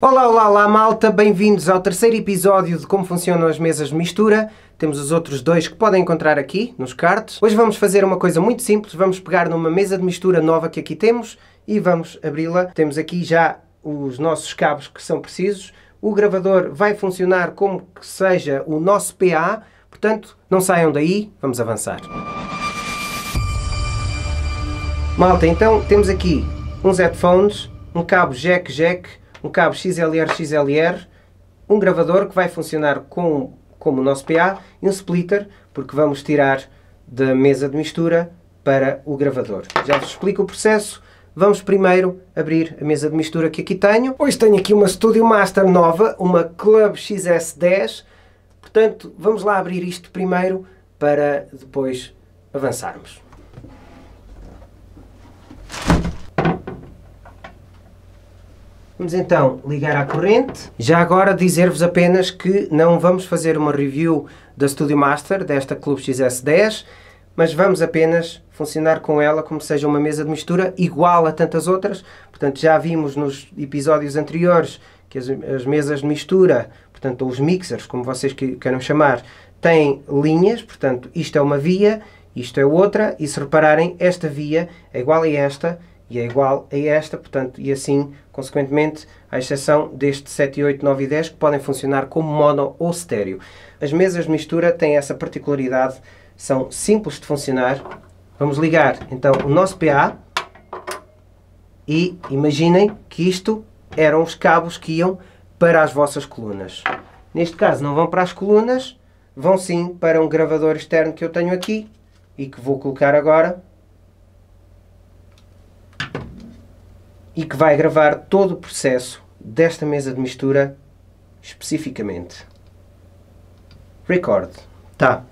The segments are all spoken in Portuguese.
Olá, olá, olá malta, bem-vindos ao terceiro episódio de como funcionam as mesas de mistura. Temos os outros dois que podem encontrar aqui, nos cards. Hoje vamos fazer uma coisa muito simples, vamos pegar numa mesa de mistura nova que aqui temos e vamos abri-la. Temos aqui já os nossos cabos que são precisos. O gravador vai funcionar como que seja o nosso PA, portanto não saiam daí, vamos avançar. Malta, então temos aqui uns headphones, um cabo jack, um cabo XLR, um gravador que vai funcionar como o nosso PA e um splitter, porque vamos tirar da mesa de mistura para o gravador. Já vos explico o processo. Vamos primeiro abrir a mesa de mistura que aqui tenho. Hoje tenho aqui uma Studio Master nova, uma Club XS10. Portanto, vamos lá abrir isto primeiro para depois avançarmos. Vamos então ligar à corrente. Já agora dizer-vos apenas que não vamos fazer uma review da Studio Master, desta Club XS10, mas vamos apenas funcionar com ela como seja uma mesa de mistura igual a tantas outras. Portanto, já vimos nos episódios anteriores que as mesas de mistura, portanto, os mixers, como vocês queiram chamar, têm linhas. Portanto, isto é uma via, isto é outra, e se repararem, esta via é igual a esta, e é igual a esta, portanto, e assim, consequentemente, à exceção deste 7, 8, 9 e 10, que podem funcionar como mono ou estéreo. As mesas de mistura têm essa particularidade, são simples de funcionar. Vamos ligar, então, o nosso PA e imaginem que isto eram os cabos que iam para as vossas colunas. Neste caso, não vão para as colunas, vão sim para um gravador externo que eu tenho aqui e que vou colocar agora, e que vai gravar todo o processo desta mesa de mistura especificamente. Record. Tá.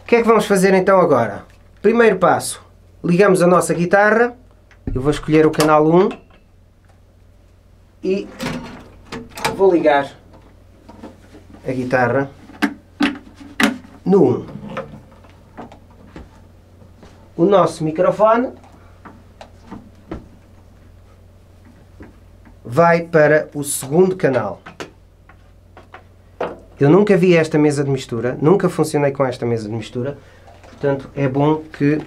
O que é que vamos fazer então agora? Primeiro passo, ligamos a nossa guitarra. Eu vou escolher o canal 1 e vou ligar a guitarra no 1. O nosso microfone vai para o segundo canal. Eu nunca vi esta mesa de mistura, nunca funcionei com esta mesa de mistura, portanto é bom que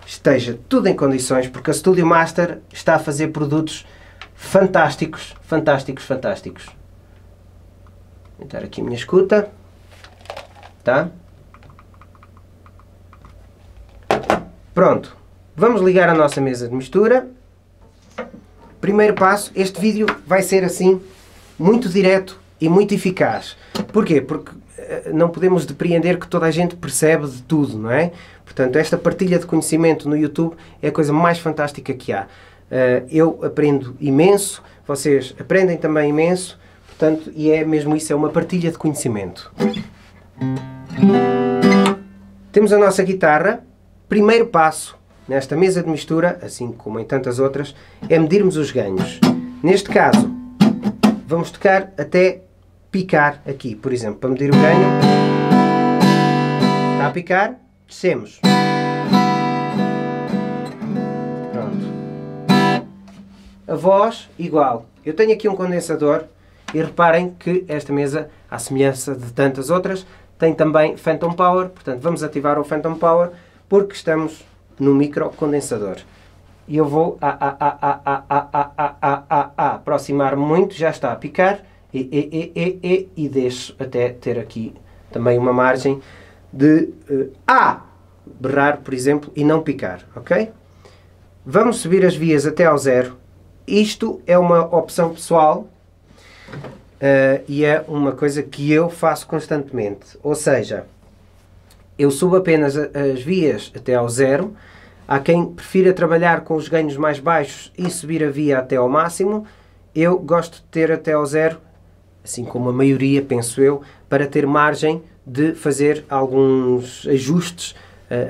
esteja tudo em condições, porque a Studio Master está a fazer produtos fantásticos, fantásticos, fantásticos. Vou tentar aqui a minha escuta, tá? Pronto, vamos ligar a nossa mesa de mistura. Primeiro passo, este vídeo vai ser assim, muito direto e muito eficaz. Porquê? Porque não podemos depreender que toda a gente percebe de tudo, não é? Portanto, esta partilha de conhecimento no YouTube é a coisa mais fantástica que há. Eu aprendo imenso, vocês aprendem também imenso, portanto, e é mesmo isso, é uma partilha de conhecimento. Temos a nossa guitarra. Primeiro passo nesta mesa de mistura, assim como em tantas outras, é medirmos os ganhos. Neste caso, vamos tocar até picar aqui, por exemplo, para medir o ganho. Está a picar, descemos. Pronto. A voz, igual. Eu tenho aqui um condensador e reparem que esta mesa, à semelhança de tantas outras, tem também Phantom Power, portanto vamos ativar o Phantom Power porque estamos no microcondensador. E eu vou aproximar muito, já está a picar, e deixo até ter aqui também uma margem de berrar, por exemplo, e não picar, ok? Vamos subir as vias até ao zero. Isto é uma opção pessoal e é uma coisa que eu faço constantemente, ou seja, eu subo apenas as vias até ao zero. Há quem prefira trabalhar com os ganhos mais baixos e subir a via até ao máximo. Eu gosto de ter até ao zero, assim como a maioria, penso eu, para ter margem de fazer alguns ajustes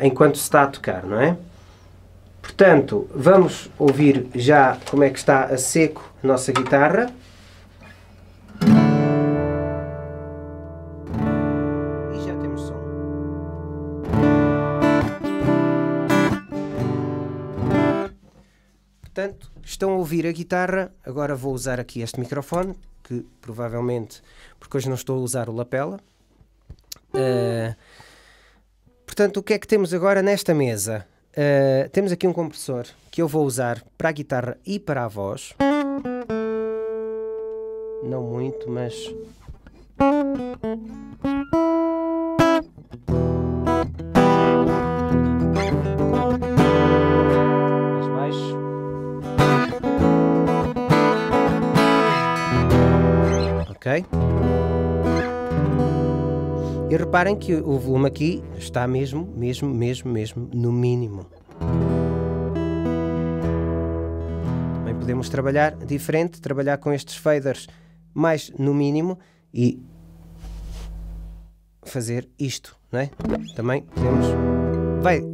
enquanto se está a tocar, não é? Portanto, vamos ouvir já como é que está a seco a nossa guitarra. Portanto, estão a ouvir a guitarra, agora vou usar aqui este microfone, que provavelmente, porque hoje não estou a usar o lapela. Portanto, o que é que temos agora nesta mesa? Temos aqui um compressor que eu vou usar para a guitarra e para a voz. Não muito, mas... mais baixo. Ok? E reparem que o volume aqui está mesmo no mínimo. Também podemos trabalhar diferente, trabalhar com estes faders mais no mínimo e fazer isto, não é? Também podemos...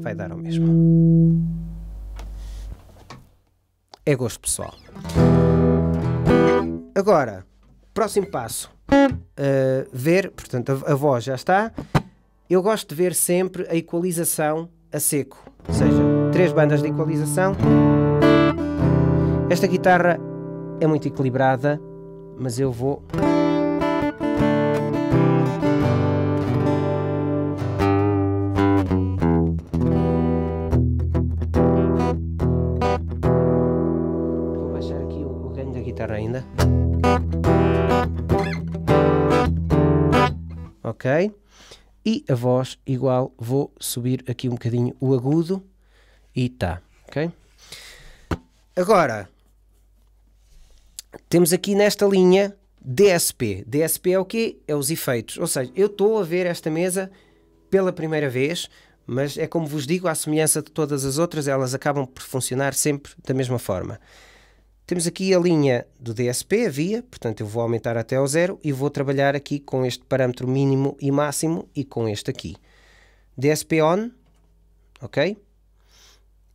Vai dar ao mesmo. É gosto pessoal. Agora, próximo passo. Ver, portanto, a voz já está. Eu gosto de ver sempre a equalização a seco, ou seja, 3 bandas de equalização. Esta guitarra é muito equilibrada, mas eu vou... Vou baixar aqui o ganho da guitarra ainda. Ok? E a voz igual, vou subir aqui um bocadinho o agudo e tá, ok? Agora, temos aqui nesta linha DSP. DSP é o quê? É os efeitos. Ou seja, eu estou a ver esta mesa pela primeira vez, mas é como vos digo, à semelhança de todas as outras, elas acabam por funcionar sempre da mesma forma. Temos aqui a linha do DSP, a via, portanto eu vou aumentar até ao 0 e vou trabalhar aqui com este parâmetro mínimo e máximo e com este aqui. DSP on, ok?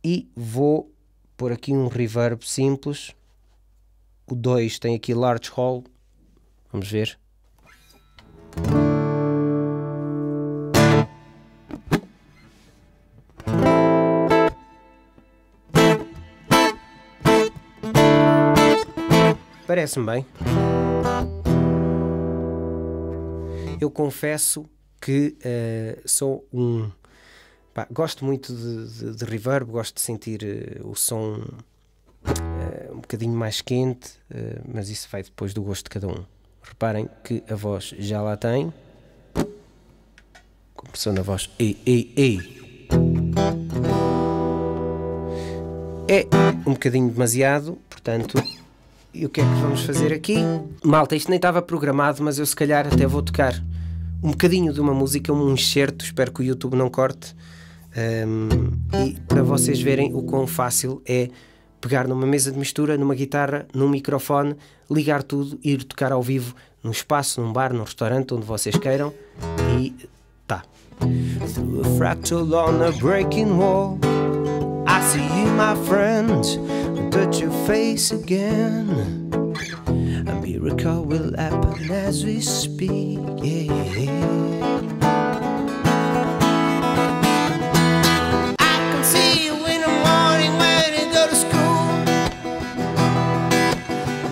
E vou pôr aqui um reverb simples. O 2 tem aqui large hall, vamos ver. Parece-me bem. Eu confesso que sou um... gosto muito de reverb, gosto de sentir o som um bocadinho mais quente, mas isso vai depois do gosto de cada um. Reparem que a voz já lá tem. Compressão na voz. É um bocadinho demasiado, portanto... E o que é que vamos fazer aqui? Malta, isto nem estava programado, mas eu se calhar até vou tocar um bocadinho de uma música, um enxerto, espero que o YouTube não corte, e para vocês verem o quão fácil é pegar numa mesa de mistura, numa guitarra, num microfone, ligar tudo, ir tocar ao vivo num espaço, num bar, num restaurante, onde vocês queiram, e tá. Through a fractal on a breaking wall, I see you, my friend, touch your face again. A miracle will happen as we speak, yeah. I can see you in the morning when you go to school.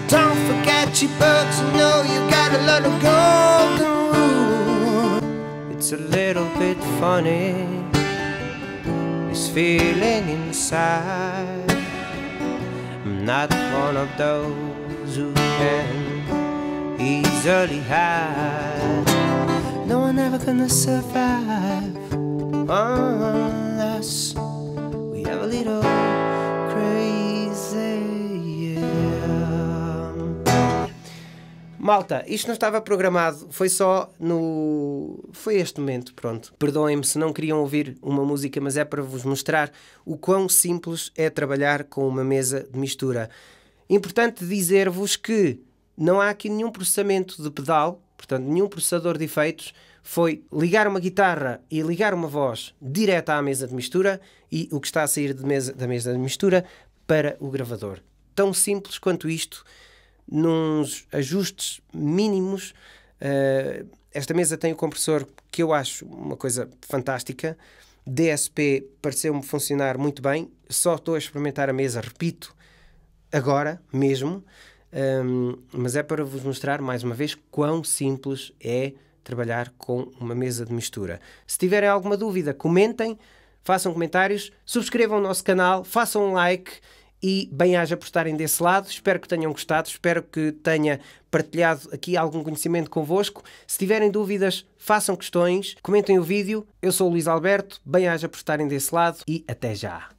Don't forget your books, you know you got a lot of golden rule. It's a little bit funny, this feeling inside. I'm not one of those who can easily hide. No one ever gonna survive unless we have a little crazy, yeah. Malta, isto não estava programado, foi só no... foi este momento, pronto. Perdoem-me se não queriam ouvir uma música, mas é para vos mostrar o quão simples é trabalhar com uma mesa de mistura. Importante dizer-vos que não há aqui nenhum processamento de pedal, portanto, nenhum processador de efeitos. Foi ligar uma guitarra e ligar uma voz direta à mesa de mistura e o que está a sair da mesa de mistura para o gravador. Tão simples quanto isto, nos ajustes mínimos. Esta mesa tem o compressor que eu acho uma coisa fantástica. DSP pareceu-me funcionar muito bem. Só estou a experimentar a mesa, repito, agora mesmo, mas é para vos mostrar mais uma vez quão simples é trabalhar com uma mesa de mistura. Se tiverem alguma dúvida, comentem, façam comentários, subscrevam o nosso canal, façam um like e bem-aja por estarem desse lado. Espero que tenham gostado, espero que tenha partilhado aqui algum conhecimento convosco. Se tiverem dúvidas, façam questões, comentem o vídeo. Eu sou o Luís Alberto, bem-aja por estarem desse lado e até já!